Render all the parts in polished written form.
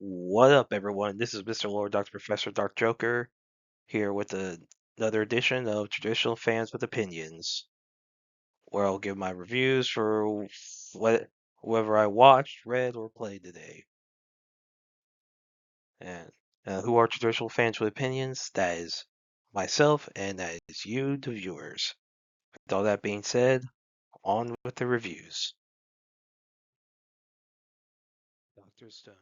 What up, everyone? This is Mr. Lord, Dr. Professor, Dark Joker, here with another edition of Traditional Fans with Opinions, where I'll give my reviews for whoever I watched, read, or played today. And who are Traditional Fans with Opinions? That is myself, and that is you, the viewers. With all that being said, on with the reviews. Dr. Stone,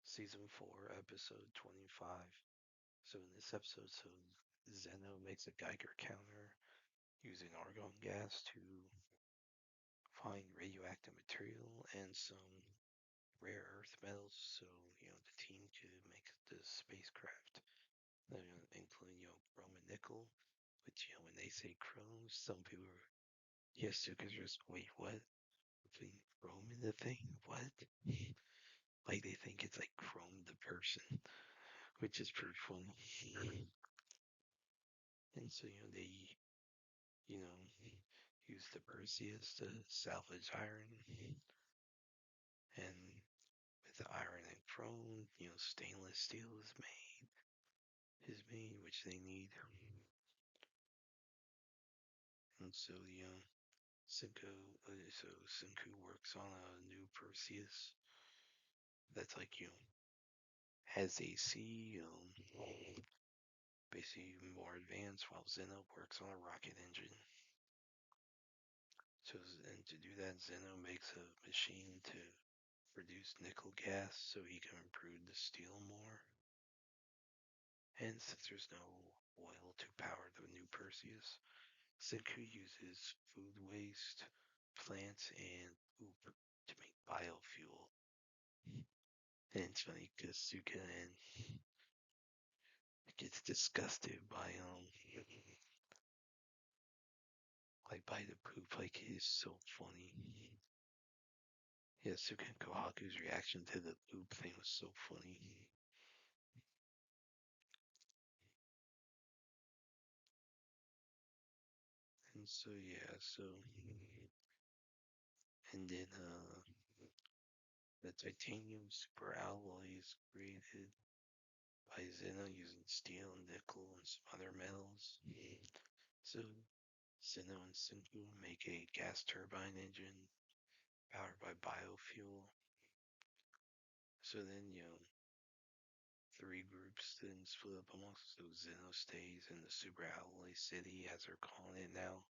Season 4, Episode 25. So in this episode, Zeno makes a Geiger counter using argon gas to find radioactive material and some rare earth metals, so the team could make the spacecraft, including chrome and nickel. Which when they say chrome, some people are yes, because just wait, what? Putting chrome in the thing? What? Like they think it's like chrome the person, which is pretty funny. And so they you know use the Perseus to salvage iron, and with the iron and chrome, stainless steel is made, which they need. And so, Senku works on a new Perseus that's like, has AC, basically more advanced, while Zeno works on a rocket engine. So, and to do that, Zeno makes a machine to produce nickel gas so he can improve the steel more. And since there's no oil to power the new Perseus, Senku uses food waste, plants, and poop to make biofuel. And it's funny because Sukanen gets disgusted by the poop. Like, it is so funny. Yeah, Sukan Kohaku's reaction to the poop thing was so funny. And so and then the titanium super alloy is created by Zeno using steel, nickel, and some other metals. So Zeno and Senku make a gas turbine engine powered by biofuel. So then, three groups then split up amongst. So Zeno stays in the Super Alloy City, as they're calling it now,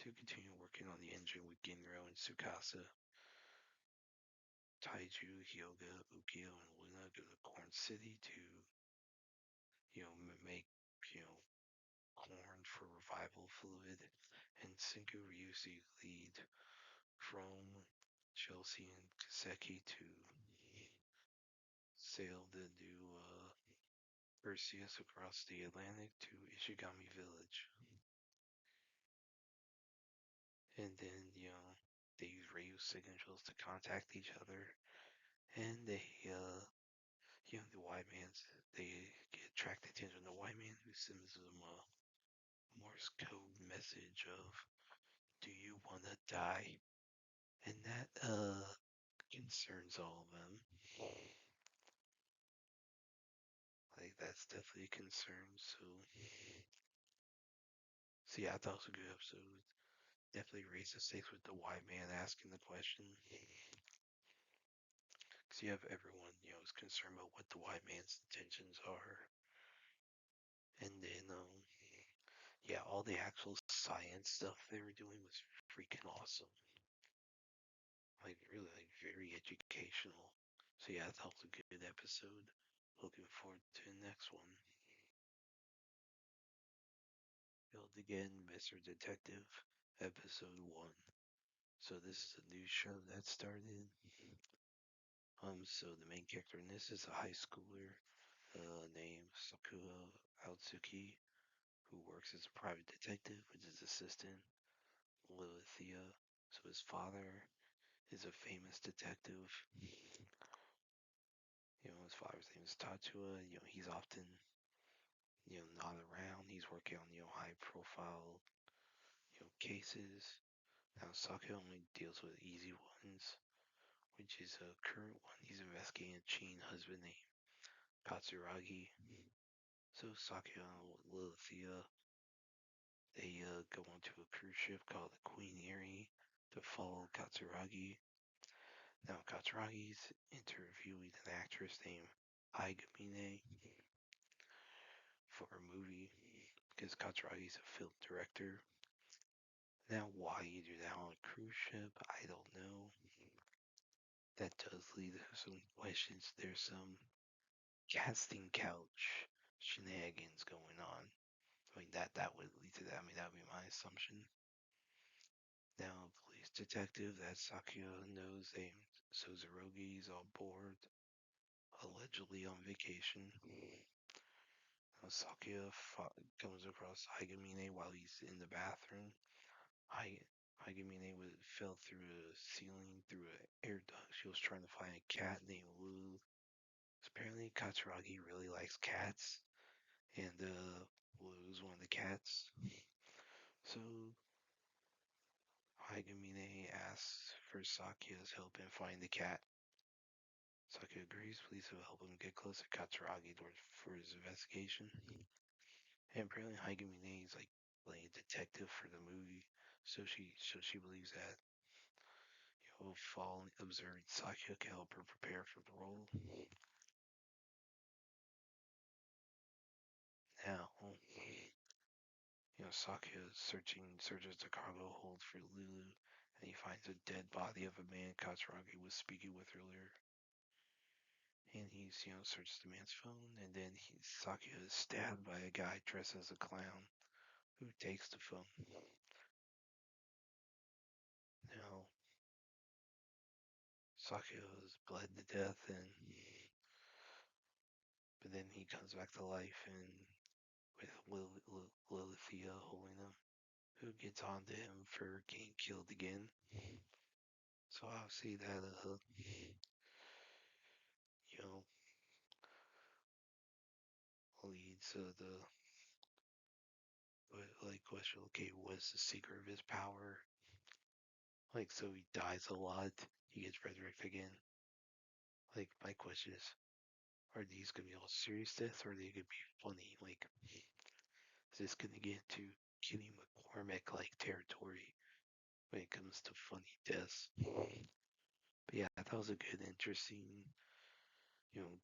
to continue working on the engine with Ginro and Tsukasa. Taiju, Hyoga, Ukyo, and Luna go to Corn City to, make, corn for revival fluid. And Senku Ryushi lead Chrome, Chelsea, and Kaseki to sail the new Perseus across the Atlantic to Ishigami Village. And then, they use radio signals to contact each other. And they, the white man's, they attract the attention of the white man, who sends them a Morse code message of, "Do you want to die?" And that, concerns all of them. Like, that's definitely a concern. So yeah, I thought it was a good episode. Definitely raised the stakes with the white man asking the question. Because you have everyone, is concerned about what the white man's intentions are. And then, yeah, all the actual science stuff they were doing was freaking awesome. Like, really, like, very educational. So yeah, I thought it was a good episode. Looking forward to the next one. Build Again, Mr. Detective, Episode 1. So this is a new show that started. So the main character in this is a high schooler named Sakuya Aotsuki, who works as a private detective with his assistant, Lilithia. So his father is a famous detective. His father's name is Tatua. He's often, not around. He's working on, high profile, cases. Now Sakuya only deals with easy ones, which is a current one. He's investigating a Chin husband named Katsuragi. So Sakya and Lilithia, they go onto a cruise ship called the Queen Erie to follow Katsuragi. Now Katsuragi's interviewing an actress named Aigamine for a movie because Katsuragi's a film director. Now, why you do that on a cruise ship, I don't know. That does lead to some questions. There's some casting couch shenanigans going on. I mean, that would lead to that. I mean, that would be my assumption. Now, police detective that Sakya knows named Sozurogi is on board, allegedly on vacation. Now, Sakya comes across Hagamine while he's in the bathroom. Hagamine fell through a ceiling through an air duct. She was trying to find a cat named Lulu. Apparently, Katsuragi really likes cats, and Lulu's one of the cats. So Hagamine asks for Sakya's help in finding the cat. Sakya agrees. Police will help him get close to Katsuragi for his investigation. And apparently, Hagamine is like playing a detective for the movie, so she believes that fall observing Sakya can help her prepare for the role. Now, Sakya searches the cargo hold for Lulu, and he finds a dead body of a man Katsuragi was speaking with earlier. And he, searches the man's phone, and then Sakya is stabbed by a guy dressed as a clown, who takes the phone. Now, Sakya is bled to death, but then he comes back to life, and with Lilithia holding him, who gets on to him for getting killed again. So I'll see that, leads to the question. Okay, what's the secret of his power? Like, so he dies a lot, he gets resurrected again. Like, my question is, are these gonna be all serious deaths, or are they gonna be funny? Like, is this gonna get into Kenny McCormick like territory when it comes to funny deaths? But yeah, that was a good, interesting, good,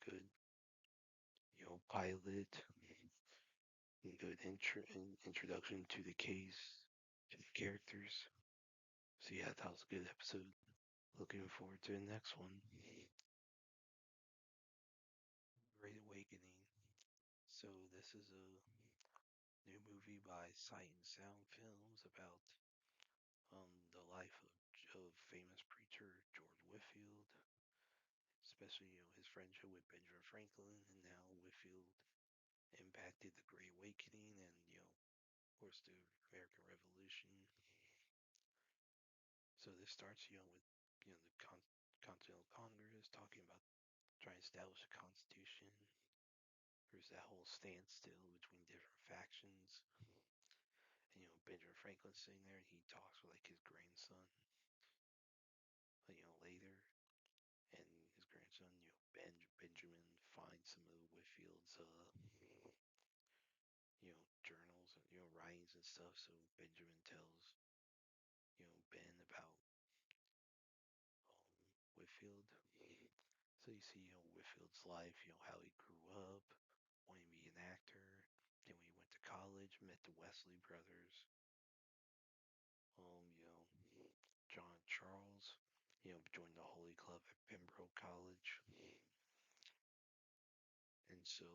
pilot, good introduction to the case, to the characters. So yeah, that was a good episode. Looking forward to the next one. Great Awakening. So this is a new movie by Sight and Sound Films about the life of famous preacher George Whitfield, especially his friendship with Benjamin Franklin, and how Whitfield impacted the Great Awakening, and of course the American Revolution. So this starts with the Continental Congress talking about trying to establish a constitution. There's that whole standstill between different factions. And Benjamin Franklin's sitting there and he talks with like his grandson, later. And his grandson, Benjamin finds some of Whitfield's journals and writings and stuff. So Benjamin tells Ben about Whitfield. So you see Whitfield's life, how he grew up, wanting to be an actor. Then when he went to college, met the Wesley brothers. John Charles, joined the Holy Club at Pembroke College. And so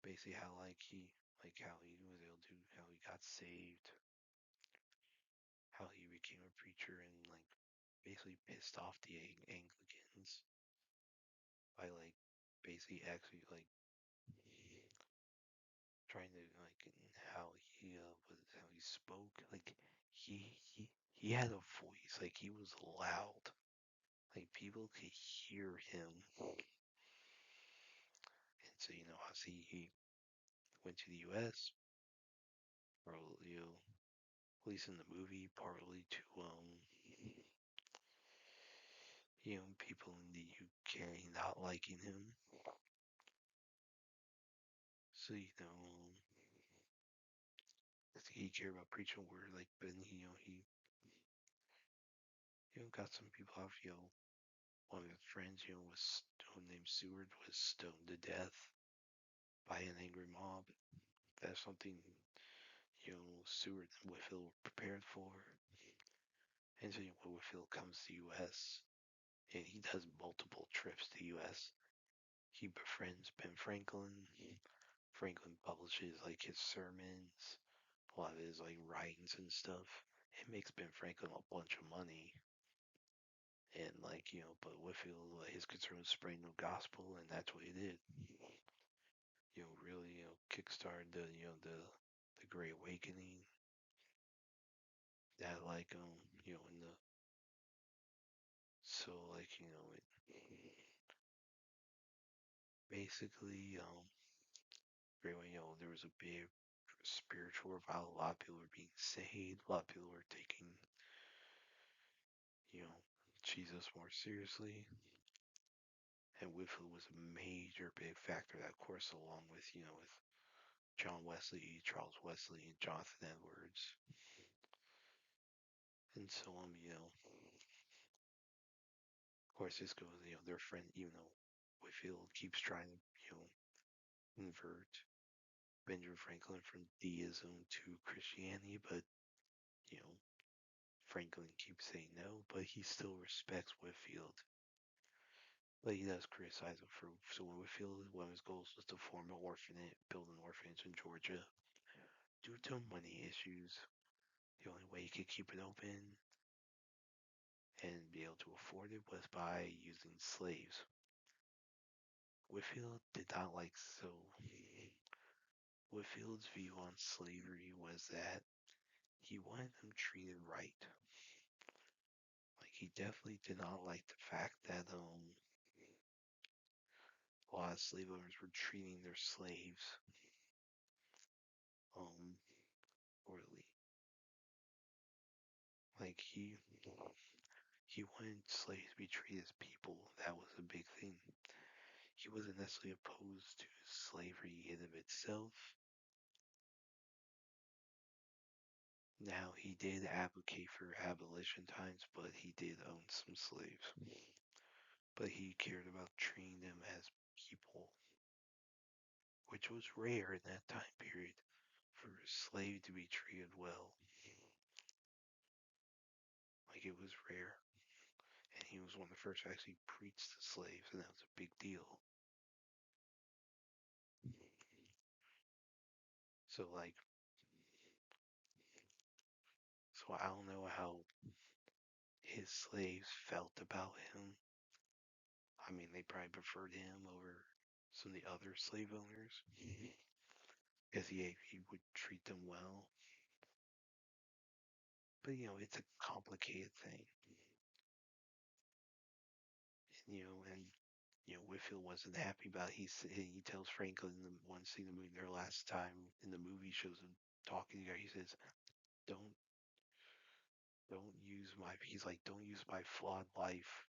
basically how how he was able to, how he got saved, how he became a preacher, and basically pissed off the Anglicans by basically actually trying to how he spoke, he had a voice, he was loud, people could hear him. And so obviously he went to the U.S. or at least in the movie, partly to people in the UK not liking him. So, I think he cared about preaching a word, like, but he got some people off, one of his friends, named Seward was stoned to death by an angry mob. That's something, Seward and Whitfield were prepared for. And so, Whitfield comes to U.S., and he does multiple trips to U.S. He befriends Ben Franklin. Franklin publishes, like, his sermons, a lot of his, like, writings and stuff. It makes Ben Franklin a bunch of money. And, like, but Whitfield, his concern was spreading the gospel, and that's what he did. Really, kickstarted the Great Awakening. That, like, in the, so, like, basically, there was a big spiritual revival. A lot of people were being saved. A lot of people were taking, Jesus more seriously. And Whitfield was a major big factor that, of course, along with, with John Wesley, Charles Wesley, and Jonathan Edwards. And so, of course, this goes, their friend, even though Whitfield keeps trying to, convert Benjamin Franklin from deism to Christianity, but, you know, Franklin keeps saying no, but he still respects Whitfield. But he does criticize him for, so when Whitfield, one of his goals was to form an orphanage, build an orphanage in Georgia. Due to money issues, the only way he could keep it open and be able to afford it was by using slaves. Whitfield did not like, so Whitfield's view on slavery was that he wanted them treated right. Like, he definitely did not like the fact that a lot of slave owners were treating their slaves poorly. Like, he wanted slaves to be treated as people. That was a big thing. He wasn't necessarily opposed to slavery in of itself. Now, he did advocate for abolition times, but he did own some slaves. But he cared about treating them as people, which was rare in that time period for a slave to be treated well. Like, it was rare. And he was one of the first to actually preach to slaves, and that was a big deal. So, like, so I don't know how his slaves felt about him. I mean, they probably preferred him over some of the other slave owners because he would treat them well. But, it's a complicated thing. And Whitfield wasn't happy about it. He tells Franklin in the one scene in the movie, their last time in the movie, shows him talking together. He says, "Don't He's like, don't use my flawed life."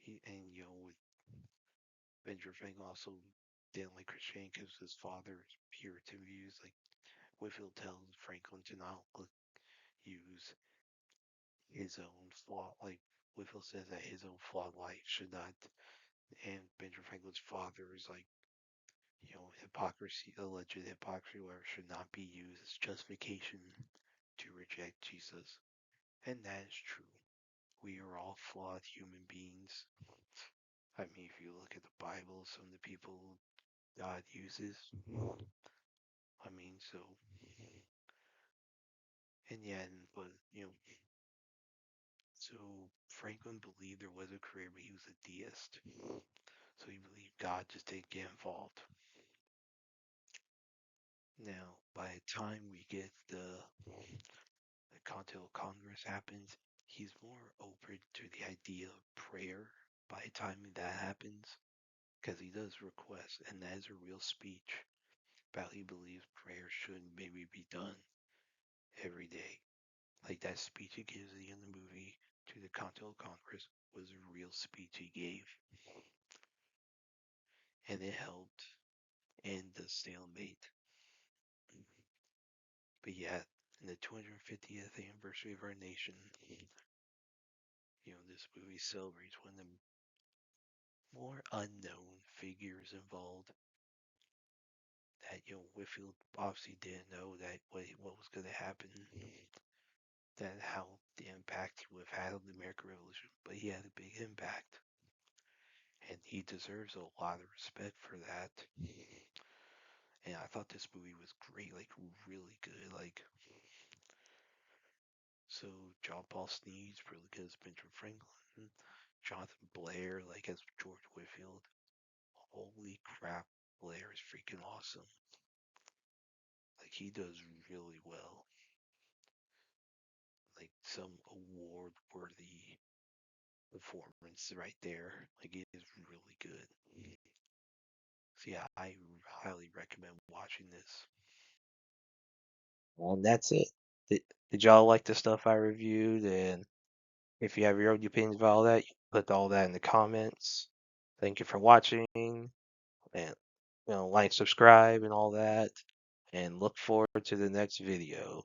With Benjamin Franklin also didn't like Christianity because his father's Puritan views. Like, Whitfield tells Franklin to not use his own flaw. Like, Whitfield says that his own flawed life should not. And Benjamin Franklin's father is like, hypocrisy, alleged hypocrisy, whatever, should not be used as justification to reject Jesus. And that is true. We are all flawed human beings. I mean, if you look at the Bible, some of the people God uses, I mean, so, and yeah, but, so Franklin believed there was a creator, but he was a deist. So he believed God just didn't get involved. Now, by the time we get the Continental Congress happens, he's more open to the idea of prayer by the time that happens, because he does request, and that is a real speech about he believes prayer should maybe be done every day. Like that speech he gives at the end of the movie to the Continental Congress was a real speech he gave, and it helped end the stalemate. But yet, in the 250th anniversary of our nation, this movie celebrates one of the more unknown figures involved. That Whitfield obviously didn't know that what was going to happen, that how the impact he would have had on the American Revolution, but he had a big impact, and he deserves a lot of respect for that. And I thought this movie was great, like really good. Like, so John Paul Sneeds really good as Benjamin Franklin, Jonathan Blair like as George Whitfield. Holy crap, Blair is freaking awesome. Like he does really well. Like some award worthy performance right there. Like it is really good. So yeah, I highly recommend watching this. And that's it. Did y'all like the stuff I reviewed? And if you have your own opinions about all that, you can put all that in the comments. Thank you for watching, and like, subscribe, and all that. And look forward to the next video.